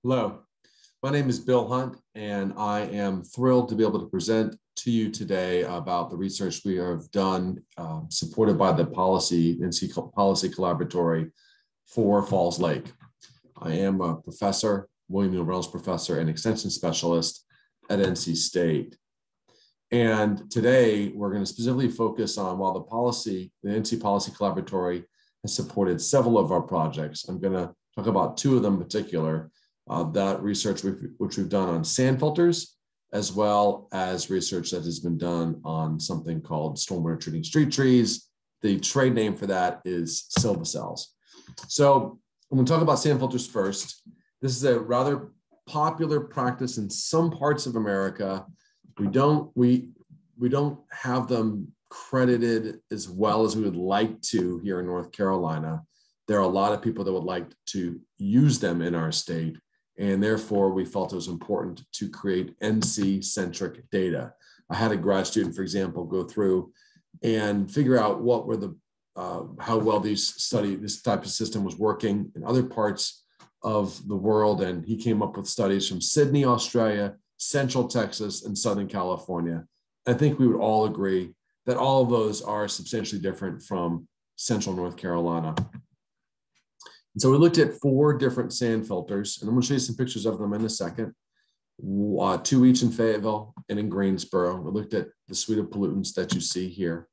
Hello, my name is Bill Hunt, and I am thrilled to be able to present to you today about the research we have done supported by the NC Policy Collaboratory for Falls Lake. I am a professor, William Reynolds Professor and Extension Specialist at NC State. And today we're going to specifically focus on, while the NC Policy Collaboratory has supported several of our projects, I'm going to talk about two of them in particular. That research which we've done on sand filters, as well as research that has been done on something called stormwater treating street trees. The trade name for that is Silva cells. So I'm going to talk about sand filters first. This is a rather popular practice in some parts of America. We don't have them credited as well as we would like to here in North Carolina. There are a lot of people that would like to use them in our state. And therefore, we felt it was important to create NC-centric data. I had a grad student, for example, go through and figure out what were how well this type of system was working in other parts of the world. And he came up with studies from Sydney, Australia, Central Texas, and Southern California. I think we would all agree that all of those are substantially different from Central North Carolina. So we looked at 4 different sand filters, and I'm going to show you some pictures of them in a second. 2 each in Fayetteville and in Greensboro. We looked at the suite of pollutants that you see here.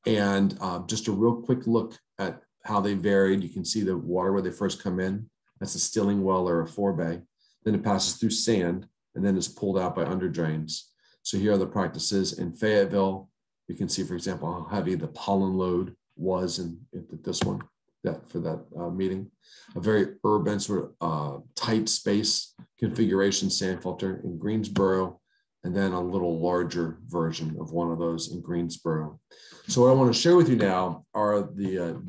And just a real quick look at how they varied. You can see the water where they first come in. That's a stilling well or a forebay. Then it passes through sand, and then is pulled out by under drains. So here are the practices in Fayetteville. You can see, for example, how heavy the pollen load was in this one. For that meeting, a very urban sort of tight space configuration sand filter in Greensboro, and then a little larger version of one of those in Greensboro. So what I want to share with you now are the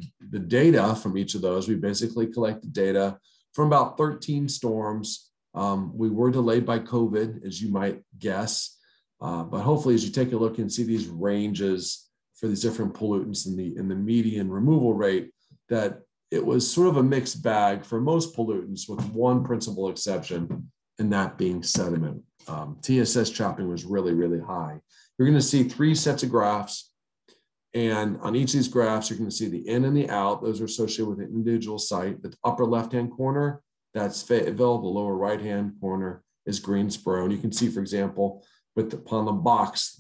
data from each of those. We basically collected data from about 13 storms. We were delayed by COVID, as you might guess, but hopefully as you take a look and see these ranges for these different pollutants in the median removal rate, that it was sort of a mixed bag for most pollutants, with one principal exception, and that being sediment. TSS trapping was really, really high. You're going to see 3 sets of graphs, and on each of these graphs, you're going to see the in and the out. Those are associated with an individual site. The upper left-hand corner, that's Fayetteville. The lower right-hand corner is Greensboro. And you can see, for example, upon the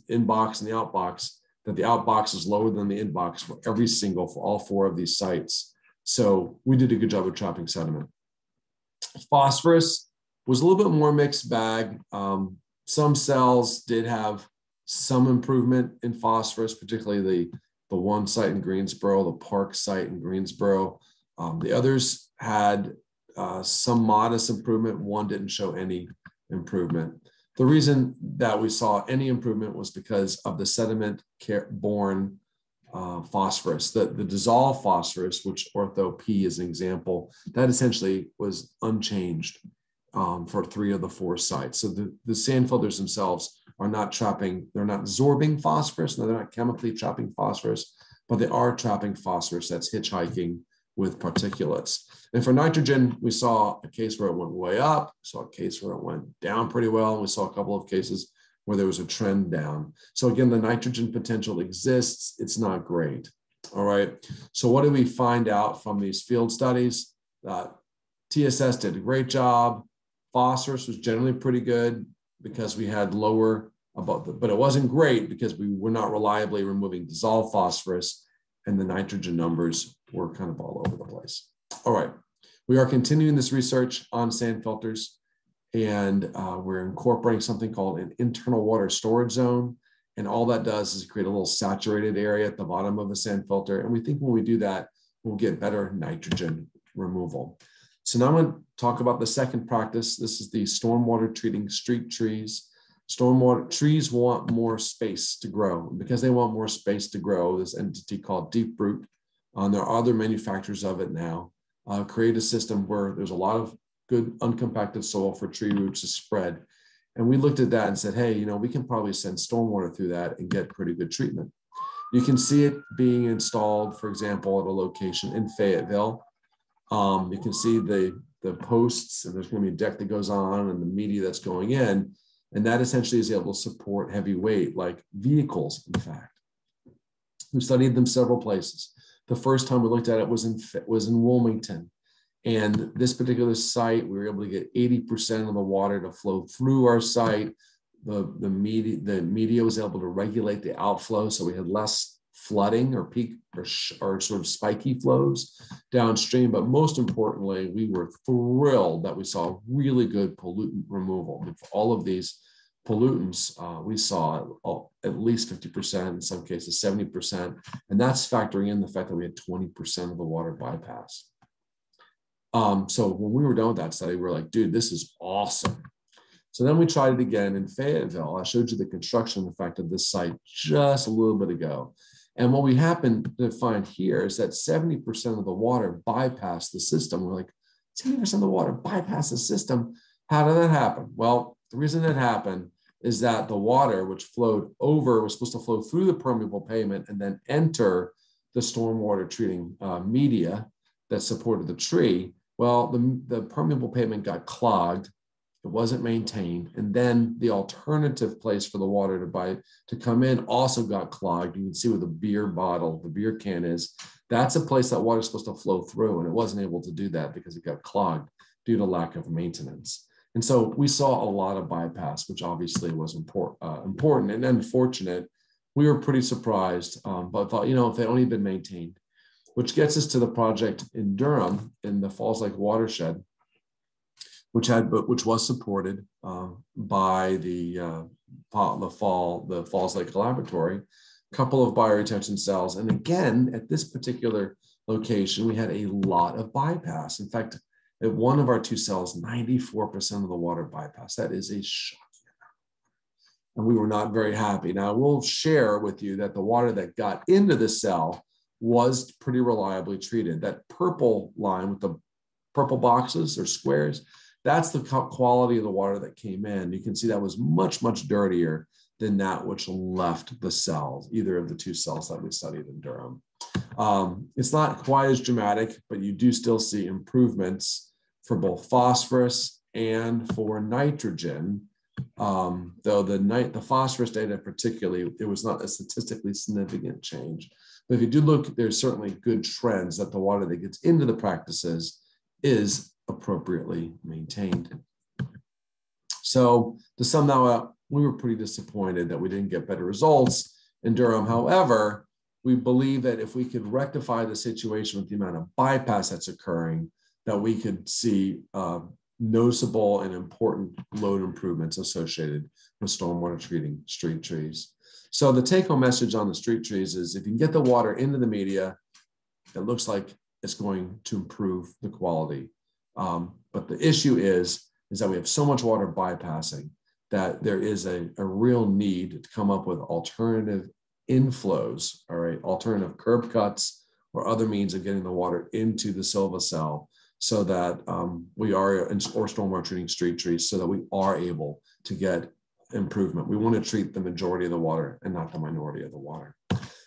in-box and the out-box, that the outbox is lower than the inbox for all 4 of these sites. So we did a good job of trapping sediment. Phosphorus was a little bit more mixed bag. Some cells did have some improvement in phosphorus, particularly the one site in Greensboro, the Park site in Greensboro. The others had some modest improvement. One didn't show any improvement. The reason that we saw any improvement was because of the sediment-borne phosphorus. The dissolved phosphorus, which ortho P is an example, that essentially was unchanged for 3 of the 4 sites. So the sand filters themselves are not trapping, they're not absorbing phosphorus, no, they're not chemically trapping phosphorus, but they are trapping phosphorus that's hitchhiking with particulates. And for nitrogen, we saw a case where it went way up, saw a case where it went down pretty well, and we saw a couple of cases where there was a trend down. So again, the nitrogen potential exists, it's not great. All right, so what did we find out from these field studies? TSS did a great job. Phosphorus was generally pretty good because we had lower, but it wasn't great because we were not reliably removing dissolved phosphorus, and the nitrogen numbers were kind of all over the place. All right, we are continuing this research on sand filters, and we're incorporating something called an internal water storage zone. And all that does is create a little saturated area at the bottom of a sand filter. And we think when we do that, we'll get better nitrogen removal. So now I'm going to talk about the second practice. This is the stormwater treating street trees. Stormwater trees want more space to grow. And because they want more space to grow, this entity called Deep Root, there are other manufacturers of it now, create a system where there's a lot of good uncompacted soil for tree roots to spread. And we looked at that and said, hey, we can probably send stormwater through that and get pretty good treatment. You can see it being installed, for example, at a location in Fayetteville. You can see the the posts, and there's going to be a deck that goes on and the media that's going in. And that essentially is able to support heavy weight, like vehicles, in fact. We studied them several places. The first time we looked at it was in Wilmington. And this particular site, we were able to get 80% of the water to flow through our site. The media was able to regulate the outflow, so we had less flooding or peak or sort of spiky flows downstream. But most importantly, we were thrilled that we saw really good pollutant removal. For all of these pollutants, we saw at least 50%, in some cases 70%, and that's factoring in the fact that we had 20% of the water bypass. So when we were done with that study, we were like, dude, this is awesome. So then we tried it again in Fayetteville. I showed you the construction effect of this site just a little bit ago. And what we happened to find here is that 70% of the water bypassed the system. We're like, 70% of the water bypassed the system. How did that happen? Well, the reason that happened is that the water, which flowed over, was supposed to flow through the permeable pavement and then enter the stormwater treating media that supported the tree. Well, the permeable pavement got clogged. It wasn't maintained. And then the alternative place for the water to come in also got clogged. You can see where the beer bottle, the beer can is. That's a place that water is supposed to flow through, and it wasn't able to do that because it got clogged due to lack of maintenance. And so we saw a lot of bypass, which obviously was important and unfortunate. We were pretty surprised, but thought, if they only been maintained, which gets us to the project in Durham in the Falls Lake Watershed, which was supported by the Falls Lake Laboratory, a couple of bioretention cells. And again, at this particular location, we had a lot of bypass. In fact, at one of our two cells, 94% of the water bypass. That is a shocking amount. And we were not very happy. Now, we'll share with you that the water that got into the cell was pretty reliably treated. That purple line with the purple boxes or squares, that's the quality of the water that came in. You can see that was much, much dirtier than that which left the cells, either of the two cells that we studied in Durham. It's not quite as dramatic, but you do still see improvements for both phosphorus and for nitrogen. Though the phosphorus data particularly, it was not a statistically significant change. But if you do look, there's certainly good trends that the water that gets into the practices is appropriately maintained. So to sum that up, we were pretty disappointed that we didn't get better results in Durham. However, we believe that if we could rectify the situation with the amount of bypass that's occurring, that we could see noticeable and important load improvements associated with stormwater treating street trees. So the take-home message on the street trees is if you can get the water into the media, it looks like it's going to improve the quality. But the issue is that we have so much water bypassing that there is a real need to come up with alternative inflows, all right, alternative curb cuts or other means of getting the water into the Silva cell so that or stormwater treating street trees so that we are able to get improvement. We want to treat the majority of the water and not the minority of the water.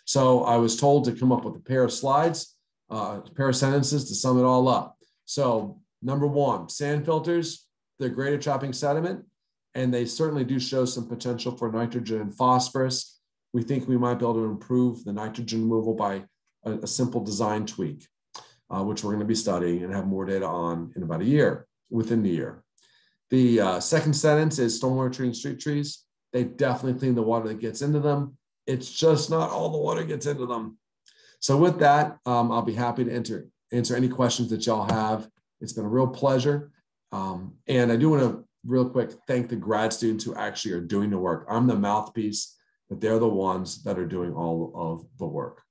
So I was told to come up with a pair of slides, a pair of sentences to sum it all up. So number one, sand filters, they're great at trapping sediment, and they certainly do show some potential for nitrogen and phosphorus. We think we might be able to improve the nitrogen removal by a simple design tweak, which we're going to be studying and have more data on in about a year, within the year. The second sentence is stormwater treating street trees. They definitely clean the water that gets into them. It's just not all the water gets into them. So with that, I'll be happy to answer any questions that y'all have. It's been a real pleasure. And I do want to real quick thank the grad students who actually are doing the work. I'm the mouthpiece, but they're the ones that are doing all of the work.